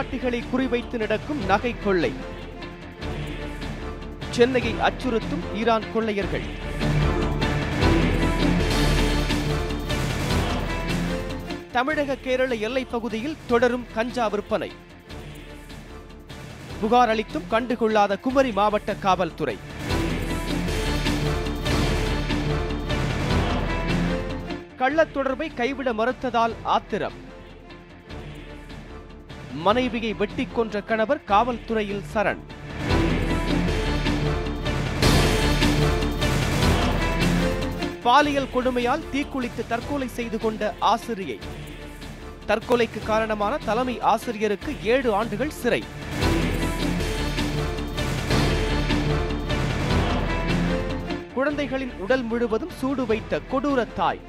மூதாட்டிகளை குறிவைத்து நடக்கும் நகை கொள்ளை. சென்னையை அச்சுறுத்தும் ஈரான் கொள்ளையர்கள். தமிழக கேரள எல்லைப் பகுதியில் தொடரும் கஞ்சா விற்பனை. புகார் அளித்தும் கண்டுகொள்ளாத குமரி மாவட்ட காவல்துறை. கள்ளத் தொடர்பை கைவிட மறுத்ததால் ஆத்திரம். மனைவியை வெட்டிக் கொன்ற கணவர் காவல்துறையில் சரண். பாலியல் கொடுமையால் தீக்குளித்து தற்கொலை செய்து கொண்ட ஆசிரியை. தற்கொலைக்கு காரணமான தலைமை ஆசிரியருக்கு 7 ஆண்டுகள் சிறை. குழந்தைகளின் உடல் முழுவதும் சூடு வைத்த கொடூர தாய்.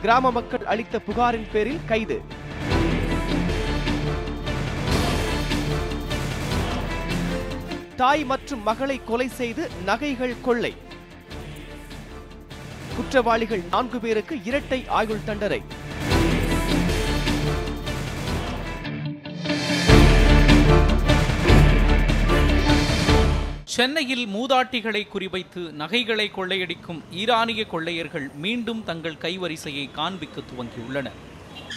கிராம மக்கள் அளித்த புகாரின் பேரில் கைது. தாய் மற்றும் மகளை கொலை செய்து நகைகள் கொள்ளை. குற்றவாளிகள் 4 பேருக்கு இரட்டை ஆயுள் தண்டனை. சென்னையில் மூதாட்டிகளை குறிவைத்து நகைகளை கொள்ளையடிக்கும் ஈரானிய கொள்ளையர்கள் மீண்டும் தங்கள் கைவரிசையை காண்பிக்க துவங்கியுள்ளனர்.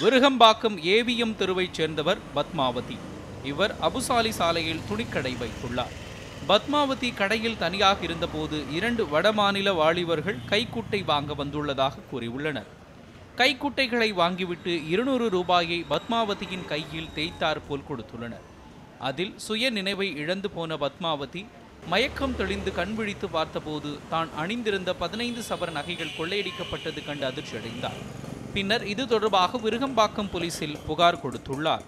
விருகம்பாக்கம் ஏவிஎம் தெருவைச் சேர்ந்தவர் பத்மாவதி. இவர் அபுசாலி சாலையில் துணிக்கடை வைத்துள்ளார். பத்மாவதி கடையில் தனியாக இருந்தபோது 2 வடமாநில வாலிபர்கள் கைக்குட்டை வாங்க வந்துள்ளதாக கூறியுள்ளனர். கைக்குட்டைகளை வாங்கிவிட்டு 200 ரூபாயை பத்மாவதியின் கையில் தேய்த்தார் போல் கொடுத்துள்ளனர். அதில் சுய நினைவை இழந்து போன பத்மாவதி மயக்கம் தெளிந்து கண்விழித்து பார்த்தபோது தான் அணிந்திருந்த 15 சவர நகைகள் கொள்ளையடிக்கப்பட்டது கண்டு அதிர்ச்சியடைந்தார். பின்னர் இது தொடர்பாக விருகம்பாக்கம் போலீசில் புகார் கொடுத்துள்ளார்.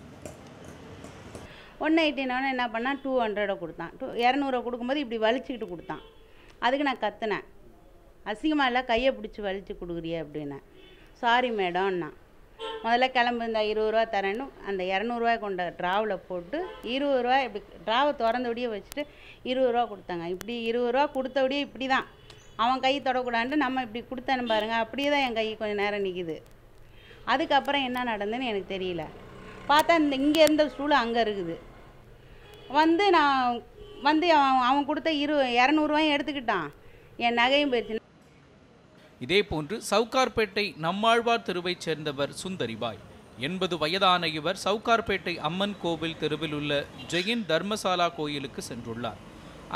189 என்ன பண்ணால் 200 கொடுத்தான். 200 கொடுக்கும்போது இப்படி வலிச்சுக்கிட்டு கொடுத்தான். அதுக்கு நான் கத்துனேன், அசிங்கமாக இல்லை கையை பிடிச்சி வலிச்சு கொடுக்குறிய அப்படின்னு. சாரி மேடம்னா முதல்ல கிளம்பு, இந்த 20 ரூபா தரேன்னு அந்த 200 ரூபாய் கொண்ட ட்ராவில் போட்டு 20 ரூபா இப்படி ட்ராவை திறந்தபடியே வச்சுட்டு 20 ரூபா கொடுத்தாங்க. இப்படி 20 ரூபா கொடுத்தபடியே இப்படி தான் அவன் கை தொடக்கூடாதுன்ட்டு நம்ம இப்படி கொடுத்தேன்னு பாருங்கள். அப்படியே தான் என் கை கொஞ்சம் நேரம் நிற்கிது. அதுக்கப்புறம் என்ன நடந்ததுன்னு எனக்கு தெரியல. பார்த்தா இங்கே இருந்த ஸ்டூலு அங்கே இருக்குது. நான் அவன் கொடுத்த 200 ரூபாயும் எடுத்துக்கிட்டான், என் நகையும் போயிடுச்சு. இதேபோன்று சவுகார்பேட்டை நம்மாழ்வார் தெருவைச் சேர்ந்தவர் சுந்தரிபாய். 80 வயதான இவர் சவுகார்பேட்டை அம்மன் கோவில் தெருவில் உள்ள ஜெயின் தர்மசாலா கோயிலுக்கு சென்றுள்ளார்.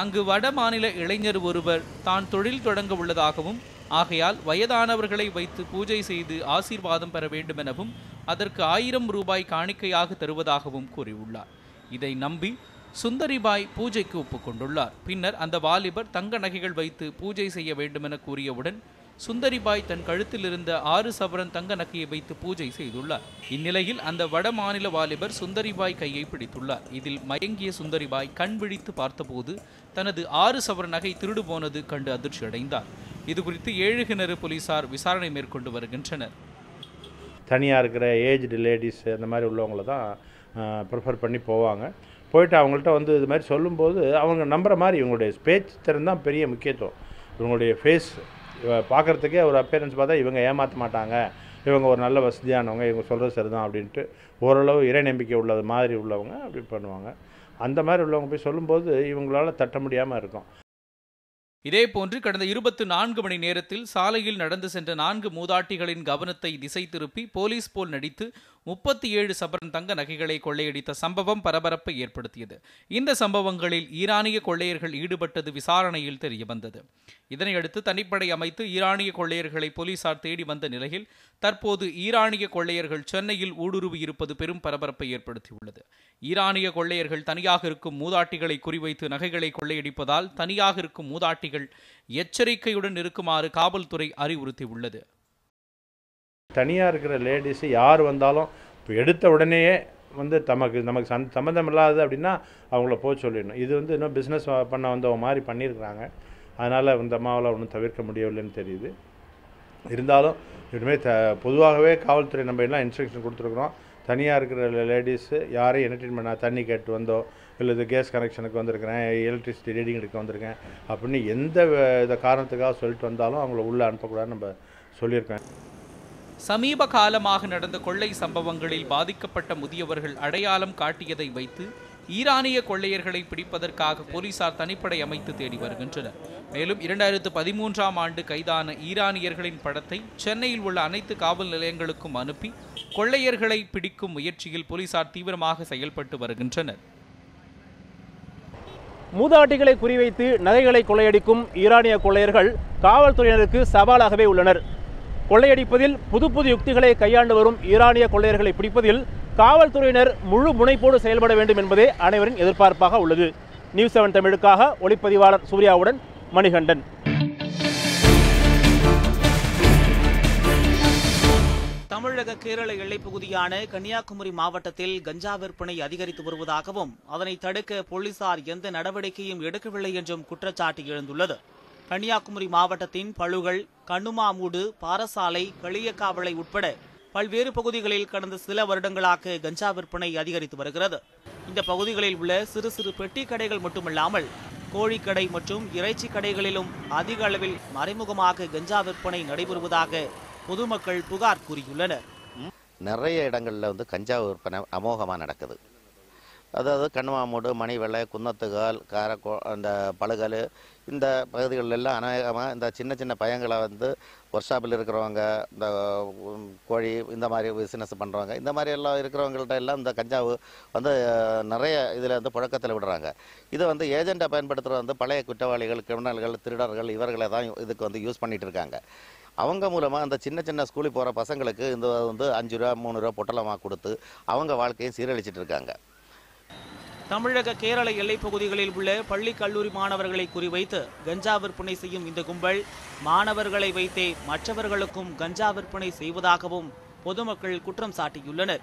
அங்கு வட மாநில இளைஞர் ஒருவர் தான் தொழில் தொடங்க உள்ளதாகவும் ஆகையால் வயதானவர்களை வைத்து பூஜை செய்து ஆசீர்வாதம் பெற வேண்டும் எனவும் அதற்கு 1000 ரூபாய் காணிக்கையாக தருவதாகவும் கூறியுள்ளார். இதை நம்பி சுந்தரிபாய் பூஜைக்கு ஒப்புக்கொண்டுள்ளார். பின்னர் அந்த வாலிபர் தங்க நகைகள் வைத்து பூஜை செய்ய வேண்டும் என கூறியவுடன் சுந்தரிபாய் தன் கழுத்தில் இருந்த 6 சவரன் தங்க நகையை வைத்து பூஜை செய்துள்ளார். இந்நிலையில் அந்த வட மாநில வாலிபர் சுந்தரிபாய் கையை பிடித்துள்ளார். இதில் மயங்கிய சுந்தரிபாய் கண் விழித்து பார்த்தபோது தனது 6 சவரன் நகை திருடு போனது கண்டு அதிர்ச்சி அடைந்தார். இதுகுறித்து ஏழுகிணறு போலீசார் விசாரணை மேற்கொண்டு வருகின்றனர். தனியாக இருக்கிற ஏஜ்டு லேடிஸ் அந்த மாதிரி உள்ளவங்கள தான் ப்ரிஃபர் பண்ணி போவாங்க. போயிட்டு அவங்கள்ட்ட இது மாதிரி சொல்லும்போது அவங்க நம்புகிற மாதிரி இவங்களுடைய பேச்சு திறன் தான் பெரிய முக்கியத்துவம். இவங்களுடைய ஃபேஸ் பார்க்குறதுக்கே ஒரு அப்பியரன்ஸ் பார்த்தா இவங்க ஏமாற்ற மாட்டாங்க, இவங்க ஒரு நல்ல வசதியானவங்க, இவங்க சொல்கிறது சரிதான் அப்படின்ட்டு ஓரளவு இறை நம்பிக்கை உள்ளது மாதிரி உள்ளவங்க அப்படி பண்ணுவாங்க. அந்த மாதிரி உள்ளவங்க போய் சொல்லும்போது இவங்களால தட்ட முடியாமல் இருக்கும். இதேபோன்று கடந்த 24 மணி நேரத்தில் சாலையில் நடந்து சென்ற 4 மூதாட்டிகளின் கவனத்தை திசை திருப்பி போலீஸ் போல் நடித்து 37 சவரன் தங்க நகைகளை கொள்ளையடித்த சம்பவம் பரபரப்பை ஏற்படுத்தியது. இந்த சம்பவங்களில் ஈரானிய கொள்ளையர்கள் ஈடுபட்டது விசாரணையில் தெரியவந்தது. இதனையடுத்து தனிப்படை அமைத்து ஈரானிய கொள்ளையர்களை போலீசார் தேடி வந்த நிலையில் தற்போது ஈரானிய கொள்ளையர்கள் சென்னையில் ஊடுருவி இருப்பது பெரும் பரபரப்பை ஏற்படுத்தியுள்ளது. ஈரானிய கொள்ளையர்கள் தனியாக இருக்கும் மூதாட்டிகளை குறிவைத்து நகைகளை கொள்ளையடிப்பதால் தனியாக இருக்கும் மூதாட்டிகள் எச்சரிக்கையுடன் இருக்குமாறு காவல்துறை அறிவுறுத்தியுள்ளது. தனியாக இருக்கிற லேடிஸு யார் வந்தாலும் இப்போ எடுத்த உடனேயே நமக்கு சம்மந்தம் இல்லாது அப்படின்னா அவங்கள போக சொல்லிடணும். இது இன்னும் பிஸ்னஸ் பண்ண வந்தவங்க மாதிரி பண்ணியிருக்கிறாங்க. அதனால் இந்த அம்மாவில் ஒன்றும் தவிர்க்க முடியவில்லைன்னு தெரியுது. இருந்தாலும் இனிமேல் பொதுவாகவே காவல்துறை நம்ம எல்லாம் இன்ஸ்ட்ரக்ஷன் கொடுத்துருக்குறோம். தனியாக இருக்கிற லேடிஸு யாரையும் என்டர்டெயின் பண்ண தண்ணி கேட்டு வந்தோ இல்லை இது கேஸ் கனெக்ஷனுக்கு வந்திருக்கிறேன், எலக்ட்ரிசிட்டி ரீடிங் எடுக்க வந்திருக்கேன் அப்படின்னு எந்த காரணத்துக்காக சொல்லிட்டு வந்தாலும் அவங்கள உள்ளே அனுப்பக்கூடாதுன்னு நம்ம சொல்லியிருக்கேன். சமீப காலமாக நடந்த கொள்ளை சம்பவங்களில் பாதிக்கப்பட்ட முதியவர்கள் அடையாளம் காட்டியதை வைத்து ஈரானிய கொள்ளையர்களை பிடிப்பதற்காக போலீசார் தனிப்படை அமைத்து தேடி வருகின்றனர். மேலும் 2013ஆம் ஆண்டு கைதான ஈரானியர்களின் படத்தை சென்னையில் உள்ள அனைத்து காவல் நிலையங்களுக்கும் அனுப்பி கொள்ளையர்களை பிடிக்கும் முயற்சியில் போலீசார் தீவிரமாக செயல்பட்டு வருகின்றனர். மூதாட்டிகளை குறிவைத்து நகைகளை கொள்ளையடிக்கும் ஈரானிய கொள்ளையர்கள் காவல்துறையினருக்கு சவாலாகவே உள்ளனர். கொள்ளையடிப்பதில் புது புது யுக்திகளை கையாண்டு வரும் ஈரானிய கொள்ளையர்களை பிடிப்பதில் காவல்துறையினர் முழு முனைப்போடு செயல்பட வேண்டும் என்பதே அனைவரின் எதிர்பார்ப்பாக உள்ளது. நியூஸ் 7 தமிழுக்காக ஒளிப்பதிவாளர் சூர்யாவுடன் மணிகண்டன். தமிழக கேரள எல்லைப் பகுதியான கன்னியாகுமரி மாவட்டத்தில் கஞ்சா விற்பனை அதிகரித்து வருவதாகவும் அதனை தடுக்க போலீசார் எந்த நடவடிக்கையும் எடுக்கவில்லை என்றும் குற்றச்சாட்டு எழுந்துள்ளது. கன்னியாகுமரி மாவட்டத்தின் பழுகல், கண்ணுமாமூடு, பாரசாலை, களியக்காவளை உட்பட பல்வேறு பகுதிகளில் கடந்த சில வருடங்களாக கஞ்சா விற்பனை அதிகரித்து வருகிறது. இந்த பகுதிகளில் உள்ள சிறு சிறு பெட்டி கடைகள் மட்டுமல்லாமல் கோழிக்கடை மற்றும் இறைச்சி கடைகளிலும் அதிக அளவில் மறைமுகமாக கஞ்சா விற்பனை நடைபெறுவதாக பொதுமக்கள் புகார் கூறியுள்ளனர். நிறைய இடங்களில் கஞ்சா விற்பனை அமோகமாக நடக்குது. அதாவது கண்ணுமாமூடு, மணிவெளை, குன்னத்துகால், அந்த பழுகல், இந்த பகுதிகளெல்லாம் அநேகமாக இந்த சின்ன சின்ன பையங்களை ஒர்க் ஷாப்பில் இருக்கிறவங்க, இந்த கோழி இந்த மாதிரி பிஸ்னஸ் பண்ணுறவங்க, இந்த மாதிரி எல்லாம் இருக்கிறவங்கள்ட்ட எல்லாம் இந்த கஞ்சாவு நிறைய இதில் புழக்கத்தில் விடுறாங்க. இது ஏஜெண்ட்டை பயன்படுத்துகிற பழைய குற்றவாளிகள், கிரிமினல்கள், திருடர்கள் இவர்களை தான் இதுக்கு யூஸ் பண்ணிகிட்டு இருக்காங்க. அவங்க மூலமாக அந்த சின்ன சின்ன ஸ்கூலுக்கு போகிற பசங்களுக்கு இந்த 5 ரூபா 3 ரூபா பொட்டலமாக கொடுத்து அவங்க வாழ்க்கையை சீரழிச்சிட்டு இருக்காங்க. தமிழக கேரள எல்லைப் பகுதிகளில் உள்ள பள்ளி கல்லூரி மாணவர்களை குறிவைத்து கஞ்சா விற்பனை செய்யும் இந்த கும்பல் மாணவர்களை வைத்தே மற்றவர்களுக்கும் கஞ்சா விற்பனை செய்வதாகவும் பொதுமக்கள் குற்றம் சாட்டியுள்ளனர்.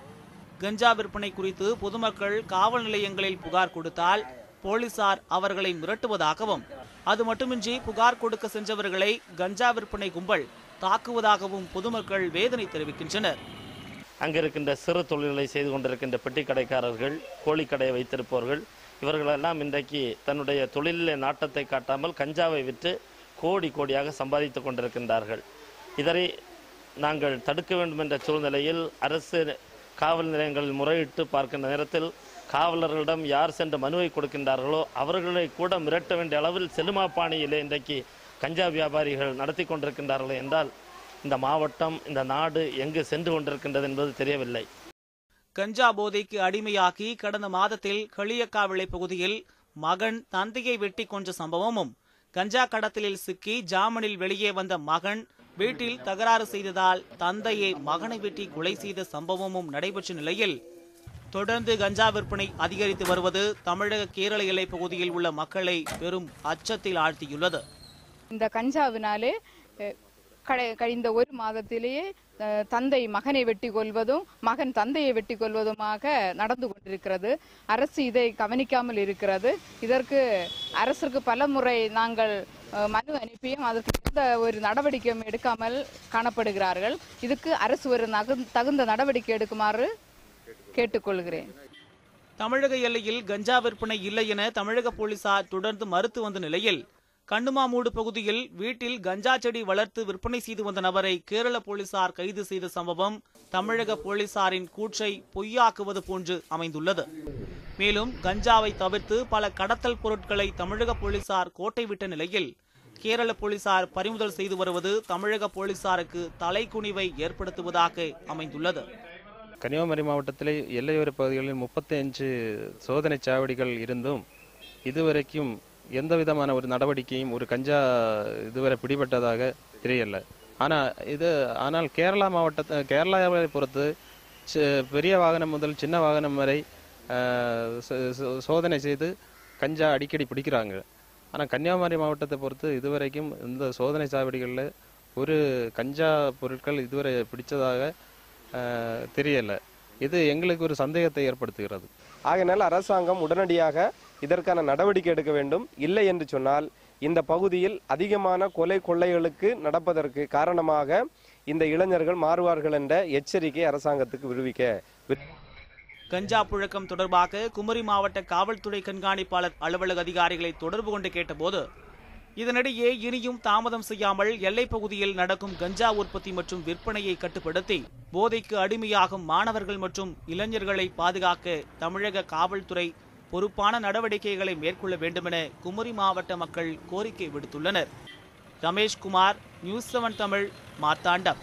கஞ்சா விற்பனை குறித்து பொதுமக்கள் காவல் நிலையங்களில் புகார் கொடுத்தால் போலீசார் அவர்களை மிரட்டுவதாகவும், அது மட்டுமின்றி புகார் கொடுக்க சென்றவர்களை கஞ்சா விற்பனை கும்பல் தாக்குவதாகவும் பொதுமக்கள் வேதனை தெரிவிக்கின்றனர். அங்கே இருக்கின்ற சிறு தொழில்களை செய்து கொண்டிருக்கின்ற பெட்டி கடைக்காரர்கள், கோழிக்கடையை வைத்திருப்பவர்கள் இவர்களெல்லாம் இன்றைக்கு தன்னுடைய தொழிலில் நாட்டத்தை காட்டாமல் கஞ்சாவை விற்று கோடி கோடியாக சம்பாதித்து கொண்டிருக்கின்றார்கள். இதனை நாங்கள் தடுக்க வேண்டும் என்ற சூழ்நிலையில் அரசு காவல் நிலையங்களில் முறையிட்டு பார்க்கின்ற நேரத்தில் காவலர்களிடம் யார் சென்று மனுவை கொடுக்கின்றார்களோ அவர்களை கூட மிரட்ட வேண்டிய அளவில் செலுமா பாணியிலே இன்றைக்கு கஞ்சா வியாபாரிகள் நடத்தி கொண்டிருக்கின்றார்கள் என்றால் இந்த மாவட்டம், இந்த நாடு எங்கு சென்று கொண்டிருக்கின்றது என்பது தெரியவில்லை. கஞ்சா போதைக்கு அடிமையாக்கி கடந்த மாதத்தில் களியக்காவிளை பகுதியில் மகன் தந்தையை வெட்டி கொன்ற சம்பவமும், கஞ்சா கடத்தலில் சிக்கி ஜாமீனில் வெளியே வந்த மகன் வீட்டில் தகராறு செய்ததால் தந்தையை மகனை வெட்டி கொலை செய்த சம்பவமும் நடைபெற்ற நிலையில் தொடர்ந்து கஞ்சா விற்பனை அதிகரித்து வருவது தமிழக கேரள எல்லை பகுதியில் உள்ள மக்களை பெரும் அச்சத்தில் ஆழ்த்தியுள்ளது. இந்த கஞ்சாவினாலே கழிந்த ஒரு மாதத்திலேயே தந்தை மகனை வெட்டி கொள்வதும் மகன் தந்தையை வெட்டி கொள்வதுமாக நடந்து கொண்டிருக்கிறது. அரசு இதை கவனிக்காமல் இருக்கிறது. இதற்கு அரசுக்கு பல முறை நாங்கள் மனு அனுப்பியும் அதற்கு எந்த ஒரு நடவடிக்கையும் எடுக்காமல் காணப்படுகிறார்கள். இதுக்கு அரசு ஒரு தகுந்த நடவடிக்கை எடுக்குமாறு கேட்டுக்கொள்கிறேன். தமிழக எல்லையில் கஞ்சா விற்பனை இல்லை என தமிழக போலீசார் தொடர்ந்து மறுத்து வந்த நிலையில் கண்ணுமாமூடு பகுதியில் வீட்டில் கஞ்சா செடி வளர்த்து விற்பனை செய்து வந்த நபரை கேரள போலீசார் கைது செய்த சம்பவம் தமிழக போலீசாரின் கூற்றை பொய்யாக்குவது போன்று அமைந்துள்ளது. மேலும் கஞ்சாவை தவிர்த்து பல கடத்தல் பொருட்களை தமிழக போலீசார் கோட்டை விட்ட நிலையில் கேரள போலீசார் பறிமுதல் செய்து வருவது தமிழக போலீசாருக்கு தலைக்குனிவை ஏற்படுத்துவதாக அமைந்துள்ளது. கன்னியாகுமரி மாவட்டத்தில் எல்லையோர பகுதிகளில் 35 சோதனை சாவடிகள் இருந்தும் இதுவரைக்கும் எந்த விதமான ஒரு நடவடிக்கையும் ஒரு கஞ்சா இதுவரை பிடிபட்டதாக தெரியல. ஆனால் கேரளாவை பொறுத்து பெரிய வாகனம் முதல் சின்ன வாகனம் வரை சோதனை செய்து கஞ்சா அடிக்கடி பிடிக்கிறாங்க. ஆனால் கன்னியாகுமரி மாவட்டத்தை பொறுத்து இதுவரைக்கும் இந்த சோதனை சாவடிகளில் ஒரு கஞ்சா பொருட்கள் இதுவரை பிடிச்சதாக தெரியல. இது எங்களுக்கு ஒரு சந்தேகத்தை ஏற்படுத்துகிறது. ஆகையினால் அரசாங்கம் உடனடியாக இதற்கான நடவடிக்கை எடுக்க வேண்டும். இல்லை என்று சொன்னால் இந்த பகுதியில் அதிகமான கொள்ளைகளுக்கு நடப்பதற்கு காரணமாக இந்த இளைஞர்கள் மாறுவார்கள் என்ற எச்சரிக்கை அரசாங்கத்துக்கு விடுவிக்க. கஞ்சா புழக்கம் தொடர்பாக குமரி மாவட்ட காவல்துறை கண்காணிப்பாளர் அலுவலக அதிகாரிகளை தொடர்பு கொண்டு கேட்டபோது இதனிடையே இனியும் தாமதம் செய்யாமல் எல்லைப் பகுதியில் நடக்கும் கஞ்சா உற்பத்தி மற்றும் விற்பனையை கட்டுப்படுத்தி போதைக்கு அடிமையாகும் மாணவர்கள் மற்றும் இளைஞர்களை பாதுகாக்க தமிழக காவல்துறை பொறுப்பான நடவடிக்கைகளை மேற்கொள்ள வேண்டுமென குமரி மாவட்ட மக்கள் கோரிக்கை விடுத்துள்ளனர். ரமேஷ்குமார், நியூஸ் 7 தமிழ், மார்த்தாண்டம்.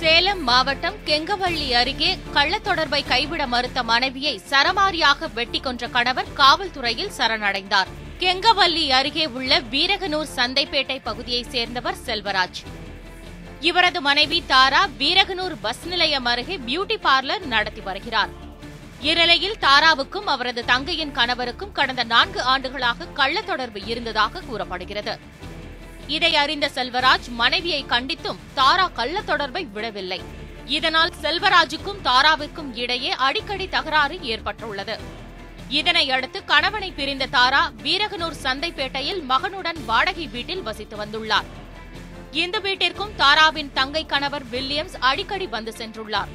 சேலம் மாவட்டம் கெங்கவள்ளி அருகே கள்ளத்தொடர்பை கைவிட மறுத்த மனைவியை சரமாரியாக வெட்டி கொன்ற கணவர் காவல்துறையில் சரணடைந்தார். கெங்கவள்ளி அருகே உள்ள வீரகனூர் சந்தைப்பேட்டை பகுதியைச் சேர்ந்தவர் செல்வராஜ். இவரது மனைவி தாரா வீரகனூர் பஸ் நிலையம் அருகே பியூட்டி பார்லர் நடத்தி வருகிறார். இந்நிலையில் தாராவுக்கும் அவரது தங்கையின் கணவருக்கும் கடந்த 4 ஆண்டுகளாக கள்ளத்தொடர்பு இருந்ததாக கூறப்படுகிறது. இதை அறிந்த செல்வராஜ் மனைவியை கண்டித்தும் தாரா கள்ளத்தொடர்பை விடவில்லை. இதனால் செல்வராஜுக்கும் தாராவிற்கும் இடையே அடிக்கடி தகராறு ஏற்பட்டுள்ளது. இதனையடுத்து கணவனை பிரிந்த தாரா வீரகனூர் சந்தைப்பேட்டையில் மகனுடன் வாடகை வீட்டில் வசித்து வந்துள்ளார். இந்த வீட்டிற்கும் தாராவின் தங்கை கணவர் வில்லியம்ஸ் அடிக்கடி வந்து சென்றுள்ளார்.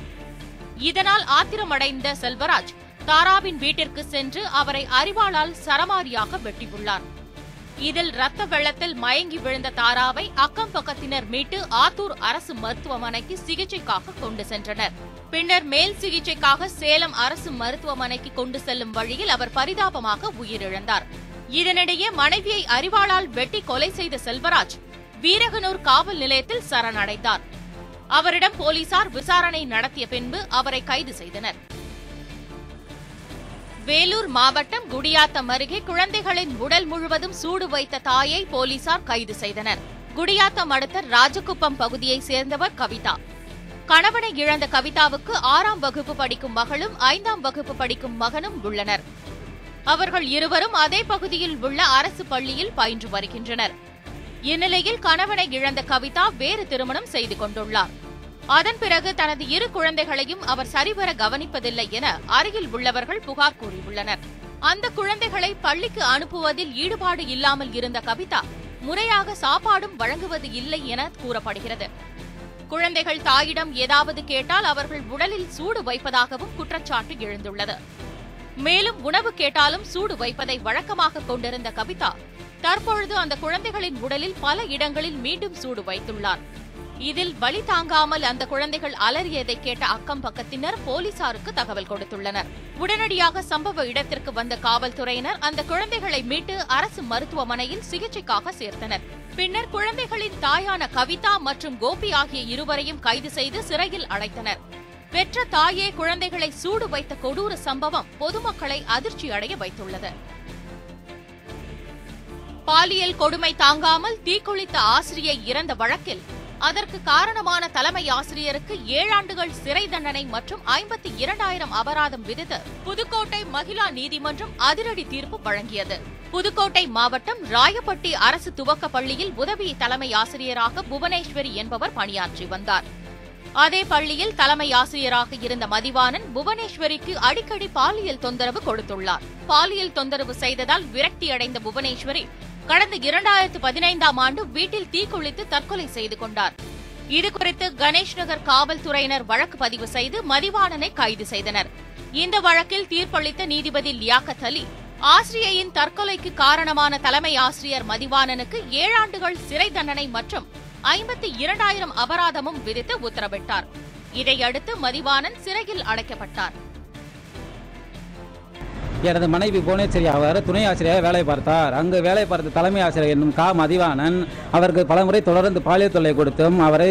இதனால் ஆத்திரமடைந்த செல்வராஜ் தாராவின் வீட்டிற்கு சென்று அவரை அரிவாளால் சரமாரியாக வெட்டியுள்ளார். இதில் ரத்த வெள்ளத்தில் மயங்கி விழுந்த தாராவை அக்கம் பக்கத்தினர் மீட்டு ஆத்தூர் அரசு மருத்துவமனைக்கு சிகிச்சைக்காக கொண்டு சென்றனர். பின்னர் மேல் சிகிச்சைக்காக சேலம் அரசு மருத்துவமனைக்கு கொண்டு செல்லும் வழியில் அவர் பரிதாபமாக உயிரிழந்தார். இதனிடையே மனைவியை அரிவாளால் வெட்டி கொலை செய்த செல்வராஜ் வீரகனூர் காவல் நிலையத்தில் சரணடைந்தார். அவரிடம் போலீசார் விசாரணை நடத்திய பின்பு அவரை கைது செய்தனர். வேலூர் மாவட்டம் குடியாத்தம் அருகே குழந்தைகளின் உடல் முழுவதும் சூடு வைத்த தாயை போலீசார் கைது செய்தனர். குடியாத்தம் அடுத்த ராஜகுப்பம் பகுதியைச் சேர்ந்தவர் கவிதா. கணவனை இழந்த கவிதாவுக்கு 6ஆம் வகுப்பு படிக்கும் மகளும் 5ஆம் வகுப்பு படிக்கும் மகனும் உள்ளனர். அவர்கள் இருவரும் அதே பகுதியில் உள்ள அரசு பள்ளியில் பயின்று வருகின்றனர். இந்நிலையில் கணவனை இழந்த கவிதா வேறு திருமணம் செய்து கொண்டுள்ளார். அதன் பிறகு தனது 2 குழந்தைகளையும் அவர் சரிவர கவனிப்பதில்லை என அருகில் உள்ளவர்கள் புகார் கூறியுள்ளனர். அந்த குழந்தைகளை பள்ளிக்கு அனுப்புவதில் ஈடுபாடு இல்லாமல் இருந்த கவிதா முறையாக சாப்பாடும் வழங்குவது இல்லை என கூறப்படுகிறது. குழந்தைகள் தாயிடம் ஏதாவது கேட்டால் அவர்கள் உடலில் சூடு வைப்பதாகவும் குற்றச்சாட்டு எழுந்துள்ளது. மேலும் உணவு கேட்டாலும் சூடு வைப்பதை வழக்கமாக கொண்டிருந்த கவிதா தற்பொழுது அந்த குழந்தைகளின் உடலில் பல இடங்களில் மீண்டும் சூடு வைத்துள்ளார். இதில் வலி தாங்காமல் அந்த குழந்தைகள் அலறியதை கேட்ட அக்கம் பக்கத்தினர் போலீசாருக்கு தகவல் கொடுத்துள்ளனர். உடனடியாக சம்பவ இடத்திற்கு வந்த காவல்துறையினர் அந்த குழந்தைகளை மீட்டு அரசு மருத்துவமனையில் சிகிச்சைக்காக சேர்த்தனர். பின்னர் குழந்தைகளின் தாயான கவிதா மற்றும் கோபி ஆகிய இருவரையும் கைது செய்து சிறையில் அடைத்தனர். பெற்ற தாயே குழந்தைகளை சூடு வைத்த கொடூர சம்பவம் பொதுமக்களை அதிர்ச்சி அடைய வைத்துள்ளது. பாலியல் கொடுமை தாங்காமல் தீக்குளித்த ஆசிரியை இறந்த வழக்கில் அதற்கு காரணமான தலைமை ஆசிரியருக்கு 7 ஆண்டுகள் சிறை தண்டனை மற்றும் 52,000 அபராதம் விதித்து புதுக்கோட்டை மகிளா நீதிமன்றம் அதிரடி தீர்ப்பு வழங்கியது. புதுக்கோட்டை மாவட்டம் ராயப்பட்டி அரசு துவக்க பள்ளியில் உதவி தலைமை ஆசிரியராக புவனேஸ்வரி என்பவர் பணியாற்றி வந்தார். அதே பள்ளியில் தலைமை ஆசிரியராக இருந்த மதிவாணன் புவனேஸ்வரிக்கு அடிக்கடி பாலியல் தொந்தரவு கொடுத்துள்ளார். பாலியல் தொந்தரவு செய்ததால் விரக்தியடைந்த புவனேஸ்வரி கடந்த 2015ஆம் ஆண்டு வீட்டில் தீக்குளித்து தற்கொலை செய்து கொண்டார். இதுகுறித்து கணேஷ் நகர் காவல்துறையினர் வழக்கு பதிவு செய்து மதிவாணனை கைது செய்தனர். இந்த வழக்கில் தீர்ப்பளித்த நீதிபதி லியாக்கத் அலி ஆசிரியையின் தற்கொலைக்கு காரணமான தலைமை ஆசிரியர் மதிவாணனுக்கு 7 ஆண்டுகள் சிறை தண்டனை மற்றும் 52,000 அபராதமும் விதித்து உத்தரவிட்டார். இதையடுத்து மதிவாணன் சிறையில் அடைக்கப்பட்டார். எனது மனைவி புவனேஸ்வரி அவர் துணை ஆசிரியராக வேலை பார்த்தார். அங்கு வேலை பார்த்த தலைமை ஆசிரியர் என்னும் மதிவாணன் அவருக்கு பலமுறை தொடர்ந்து பாலியல் தொல்லை கொடுத்தும் அவரை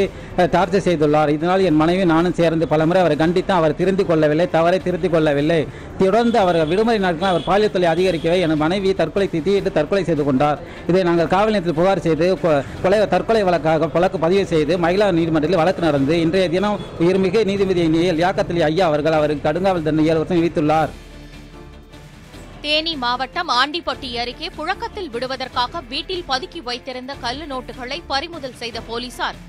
டார்ச்சர் செய்துள்ளார். இதனால் என் மனைவி நானும் சேர்ந்து பலமுறை அவரை கண்டித்தும் அவர் திருத்திக் கொள்ளவில்லை, தவறை திருத்திக் கொள்ளவில்லை. தொடர்ந்து அவர் விடுமுறை நாட்கள் அவர் பாலியல் தொல்லை அதிகரிக்கவே என் மனைவி தற்கொலை தீட்டிட்டு தற்கொலை செய்து கொண்டார். இதை நாங்கள் காவல் நிலையத்தில் புகார் செய்து தற்கொலை வழக்கு பதிவு செய்து மகிழா நீதிமன்றத்தில் வழக்கு நடந்து இன்றைய தினம் உயர்மிகு நீதிபதி லியாக்கத் அலி ஐயா அவர்கள் அவருக்கு கடுங்காவல் தண்டனை 7 வருஷம் விதித்துள்ளார். தேனி மாவட்டம் ஆண்டிப்பட்டி அருகே புழக்கத்தில் விடுவதற்காக வீட்டில் பதுக்கி வைத்திருந்த கள்ள நோட்டுகளை பறிமுதல் செய்த போலீசார்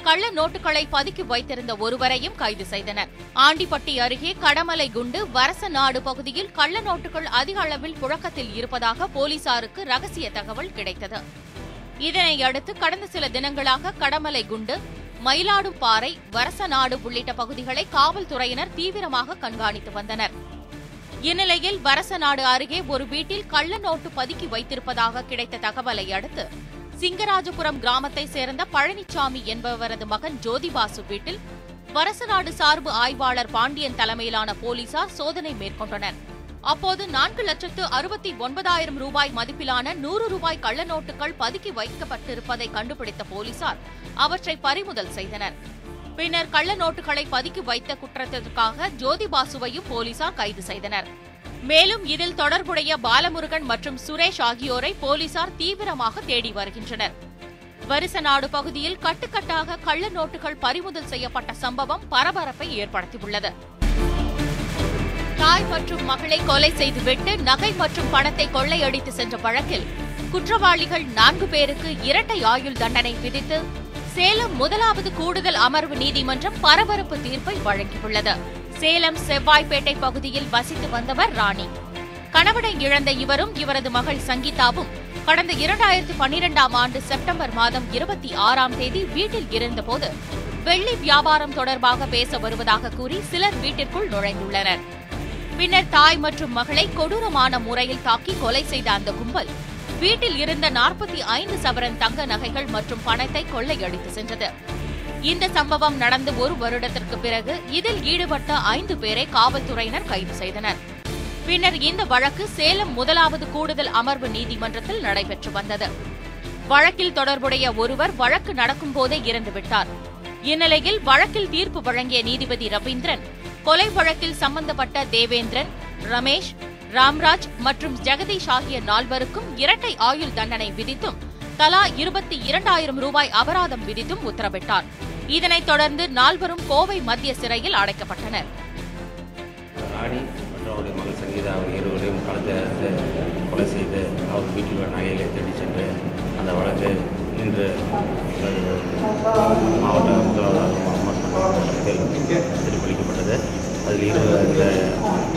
கள்ள நோட்டுகளை பதுக்கி வைத்திருந்த ஒருவரையும் கைது செய்தனர். ஆண்டிப்பட்டி அருகே கடமலை குண்டு வரசநாடு பகுதியில் கள்ள நோட்டுகள் அதிக அளவில் புழக்கத்தில் இருப்பதாக போலீசாருக்கு ரகசிய தகவல் கிடைத்தது. இதனையடுத்து கடந்த சில தினங்களாக கடமலை குண்டு மயிலாடும்பாறை, வரசநாடு உள்ளிட்ட பகுதிகளை காவல்துறையினர் தீவிரமாக கண்காணித்து வந்தனர். இந்நிலையில் வரசநாடு அருகே ஒரு வீட்டில் கள்ள நோட்டு பதுக்கி வைத்திருப்பதாக கிடைத்த தகவலை அடுத்து சிங்கராஜபுரம் கிராமத்தை சேர்ந்த பழனிசாமி என்பவரது மகன் ஜோதிபாசு வீட்டில் வரசநாடு சார்பு ஆய்வாளர் பாண்டியன் தலைமையிலான போலீசார் சோதனை மேற்கொண்டனர். அப்போது 4,69,000 ரூபாய் மதிப்பிலான 100 ரூபாய் கள்ள நோட்டுகள் பதுக்கி வைக்கப்பட்டிருப்பதை கண்டுபிடித்த போலீசார் அவற்றை பறிமுதல் செய்தனர். பின்னர் கள்ள நோட்டுகளை பதுக்கி வைத்த குற்றத்திற்காக ஜோதிபாசுவையும் போலீசார் கைது செய்தனர். மேலும் இதில் தொடர்புடைய பாலமுருகன் மற்றும் சுரேஷ் ஆகியோரை போலீசார் தீவிரமாக தேடி வருகின்றனர். வருசநாடு பகுதியில் கட்டுக்கட்டாக கள்ள நோட்டுகள் பறிமுதல் செய்யப்பட்ட சம்பவம் பரபரப்பை ஏற்படுத்தியுள்ளது. தாய் மற்றும் மகளை கொலை செய்துவிட்டு நகை மற்றும் பணத்தை கொள்ளையடித்து சென்ற வழக்கில் குற்றவாளிகள் 4 பேருக்கு இரட்டை ஆயுள் தண்டனை விதித்து சேலம் 1வது கூடுதல் அமர்வு நீதிமன்றம் பரபரப்பு தீர்ப்பை வழங்கியுள்ளது. சேலம் செவ்வாய்ப்பேட்டை பகுதியில் வசித்து வந்தவர் ராணி. கணவனை இழந்த இவரும் இவரது மகள் சங்கீதாவும் கடந்த 2012ஆம் ஆண்டு செப்டம்பர் மாதம் 26ஆம் தேதி வீட்டில் இருந்தபோது வெள்ளி வியாபாரம் தொடர்பாக பேச வருவதாக கூறி சிலர் வீட்டிற்குள் நுழைந்துள்ளனர். பின்னர் தாய் மற்றும் மகளை கொடூரமான முறையில் தாக்கி கொலை செய்த அந்த கும்பல் வீட்டில் இருந்த 45 சவரன் தங்க நகைகள் மற்றும் பணத்தை கொள்ளையடித்து சென்றது. இந்த சம்பவம் நடந்து 1 வருடத்திற்கு பிறகு இதில் ஈடுபட்ட 5 பேரை காவல்துறையினர் கைது செய்தனர். பின்னர் இந்த வழக்கு சேலம் 1வது கூடுதல் அமர்வு நீதிமன்றத்தில் நடைபெற்று வந்தது. வழக்கில் தொடர்புடைய ஒருவர் வழக்கு நடக்கும் போதே இறந்துவிட்டார். இந்நிலையில் வழக்கில் தீர்ப்பு வழங்கிய நீதிபதி ரவீந்திரன் கொலை வழக்கில் சம்பந்தப்பட்ட தேவேந்திரன், ரமேஷ், ராம்ராஜ் மற்றும் ஜெகதீஷ் ஆகிய 4 இரட்டை ஆயுள் தண்டனை விதித்தும் தலா 22,000 ரூபாய் அபராதம் விதித்தும் உத்தரவிட்டார். இதனைத் தொடர்ந்து 4 கோவை மத்திய சிறையில் அடைக்கப்பட்டனர். ராணி மற்றும் அவருடைய மகள் சங்கீதா இருவரையும் களத்தில் கொலை செய்து அவர் வீட்டில் உள்ள நகைகளை தேடி சென்று அந்த வழக்கு இன்று மாவட்ட முதல்வர் தீர்ப்பளிக்கப்பட்டது. அதில் இந்த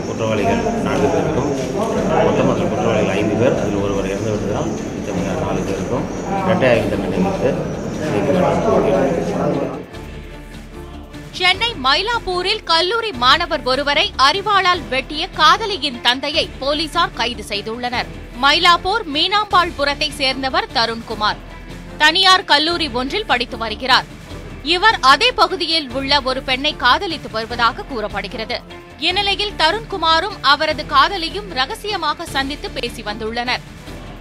குற்றவாளிகள் 4 பேருக்கும் மொத்தமற்ற குற்றவாளிகள் 5 பேர், அதில் ஒருவர் இறந்துவிட்டதால் மிச்சம் 4 பேருக்கும் இரட்டை ஆயுள் தண்டனை விதித்து. சென்னை மயிலாப்பூரில் கல்லூரி மாணவர் ஒருவரை அரிவாளால் வெட்டிய காதலியின் தந்தையை போலீசார் கைது செய்துள்ளனர். மயிலாப்பூர் மீனாம்பாள்புரத்தை சேர்ந்தவர் தருண்குமார். தனியார் கல்லூரி ஒன்றில் படித்து வருகிறார். இவர் அதே பகுதியில் உள்ள ஒரு பெண்ணை காதலித்து வருவதாக கூறப்படுகிறது. இந்நிலையில் தருண்குமாரும் அவரது காதலியும் ரகசியமாக சந்தித்து பேசி வந்துள்ளனர்.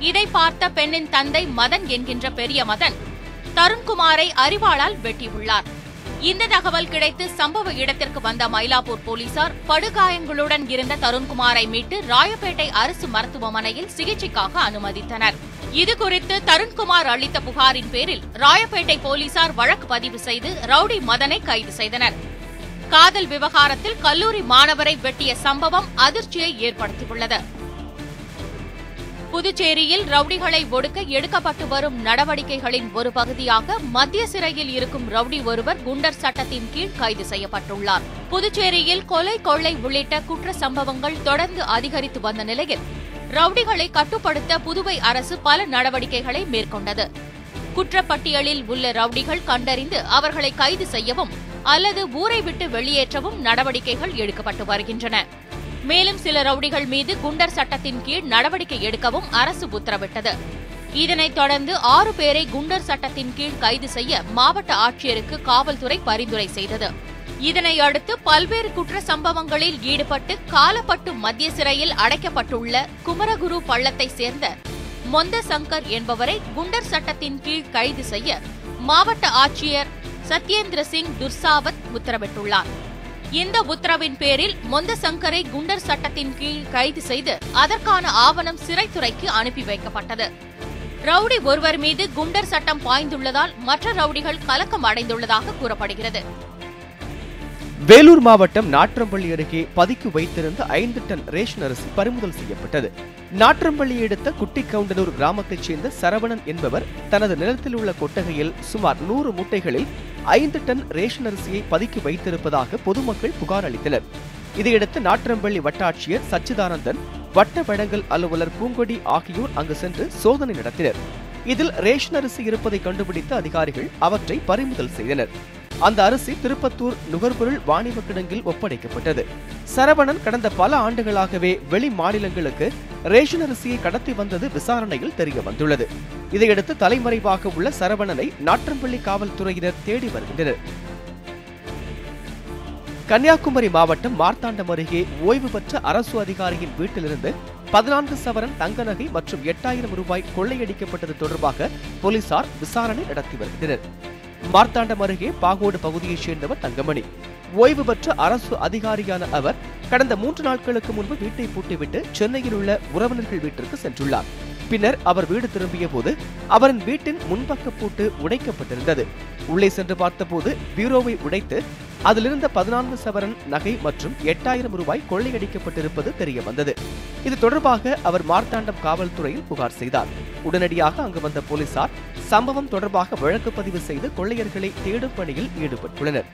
இதை பார்த்த பெண்ணின் தந்தை மதன் என்கின்ற பெரிய மதன் தருண்குமாரை அரிவாளால் வெட்டியுள்ளார். இந்த தகவல் கிடைத்து சம்பவ இடத்திற்கு வந்த மயிலாப்பூர் போலீசார் படுகாயங்களுடன் இருந்த தருண்குமாரை மீட்டு ராயப்பேட்டை அரசு மருத்துவமனையில் சிகிச்சைக்காக அனுமதித்தனர். இதுகுறித்து தருண்குமார் அளித்த புகாரின் பேரில் ராயப்பேட்டை போலீசார் வழக்கு பதிவு செய்து ரவுடி மதனை கைது செய்தனர். காதல் விவகாரத்தில் கல்லூரி மாணவரை வெட்டிய சம்பவம் அதிர்ச்சியை ஏற்படுத்தியுள்ளது. புதுச்சேரியில் ரவுடிகளை ஒடுக்க எடுக்கப்பட்டு வரும் நடவடிக்கைகளின் ஒரு பகுதியாக மத்திய சிறையில் இருக்கும் ரவுடி ஒருவர் குண்டர் சட்டத்தின் கீழ் கைது செய்யப்பட்டுள்ளார். புதுச்சேரியில் கொலை, கொள்ளை உள்ளிட்ட குற்ற சம்பவங்கள் தொடர்ந்து அதிகரித்து வந்த நிலையில் ரவுடிகளை கட்டுப்படுத்த புதுவை அரசு பல நடவடிக்கைகளை மேற்கொண்டது. குற்றப்பட்டியலில் உள்ள ரவுடிகள் கண்டறிந்து அவர்களை கைது செய்யவும் அல்லது ஊரை விட்டு வெளியேற்றவும் நடவடிக்கைகள் எடுக்கப்பட்டு வருகின்றன. மேலும் சில ரவுடிகள் மீது குண்டர் சட்டத்தின் கீழ் நடவடிக்கை எடுக்கவும் அரசு உத்தரவிட்டது. இதனைத் தொடர்ந்து 6 பேரை குண்டர் சட்டத்தின் கீழ் கைது செய்ய மாவட்ட ஆட்சியருக்கு காவல்துறை பரிந்துரை செய்தது. இதனையடுத்து பல்வேறு குற்ற சம்பவங்களில் ஈடுபட்டு காலப்பட்டு மத்திய சிறையில் அடைக்கப்பட்டுள்ள குமரகுரு பள்ளத்தை சேர்ந்த மொந்த சங்கர் என்பவரை குண்டர் சட்டத்தின் கீழ் கைது செய்ய மாவட்ட ஆட்சியர் சத்யேந்திர சிங் துர்சாவத் உத்தரவிட்டுள்ளார். இந்த உத்தரவின் பேரில் மொந்த சங்கரை குண்டர் சட்டத்தின் கீழ் கைது செய்து அதற்கான ஆவணம் சிறைத்துறைக்கு அனுப்பி வைக்கப்பட்டது. ரவுடி ஒருவர் மீது குண்டர் சட்டம் பாய்ந்துள்ளதால் மற்ற ரவுடிகள் கலக்கம் அடைந்துள்ளதாக கூறப்படுகிறது. வேலூர் மாவட்டம் நாற்றம்பள்ளி அருகே பதுக்கி வைத்திருந்த 5 டன் ரேஷன் அரிசி பறிமுதல் செய்யப்பட்டது. நாற்றம்பள்ளி அடுத்த குட்டிக்கவுண்டனூர் கிராமத்தைச் சேர்ந்த சரவணன் என்பவர் தனது நிலத்தில் உள்ள கொட்டகையில் சுமார் 100 மூட்டைகளில் 5 டன் ரேஷன் அரிசியை பதுக்கி வைத்திருப்பதாக பொதுமக்கள் புகார் அளித்தனர். இதையடுத்து நாற்றம்பள்ளி வட்டாட்சியர் சச்சிதானந்தன், வட்ட வழங்கல் அலுவலர் பூங்கொடி ஆகியோர் அங்கு சென்று சோதனை நடத்தினர். இதில் ரேஷன் அரிசி இருப்பதை கண்டுபிடித்த அதிகாரிகள் அவற்றை பறிமுதல் செய்தனர். அந்த அரிசி திருப்பத்தூர் நுகர்பொருள் வாணிப கிடங்கில் ஒப்படைக்கப்பட்டது. சரவணன் கடந்த பல ஆண்டுகளாகவே வெளி மாநிலங்களுக்கு ரேஷன் அரிசியை கடத்தி வந்தது விசாரணையில் தெரிய வந்துள்ளது. இதையடுத்து தலைமறைவாக உள்ள சரவணனை நாட்றம்பள்ளி காவல்துறையினர் தேடி வருகின்றனர். கன்னியாகுமரி மாவட்டம் மார்த்தாண்டம் அருகே ஓய்வு பெற்ற அரசு அதிகாரியின் வீட்டிலிருந்து 14 சவரன் தங்க நகை மற்றும் 8000 ரூபாய் கொள்ளையடிக்கப்பட்டது தொடர்பாக போலீசார் விசாரணை நடத்தி வருகின்றனர். மார்த்தாண்டம் அருகே பாகோடு பகுதியைச் சேர்ந்தவர் தங்கமணி. ஓய்வு பெற்ற அரசு அதிகாரியான அவர் கடந்த 3 நாட்களுக்கு முன்பு வீட்டை பூட்டிவிட்டு சென்னையில் உள்ள உறவினர்கள் வீட்டிற்கு சென்றுள்ளார். பின்னர் அவர் வீடு திரும்பிய போது அவரின் வீட்டின் முன்பக்க பூட்டு உடைக்கப்பட்டிருந்தது. உள்ளே சென்று பார்த்தபோது பீரோவை உடைத்து அதிலிருந்த 14 சவரன் நகை மற்றும் 8000 ரூபாய் கொள்ளையடிக்கப்பட்டிருப்பது தெரிய வந்தது. இது தொடர்பாக அவர் மார்த்தாண்டம் காவல்துறையில் புகார் செய்தார். உடனடியாக அங்கு வந்த போலீசார் சம்பவம் தொடர்பாக வழக்கு பதிவு செய்து கொள்ளையர்களை தேடும் பணியில் ஈடுபட்டுள்ளனர்.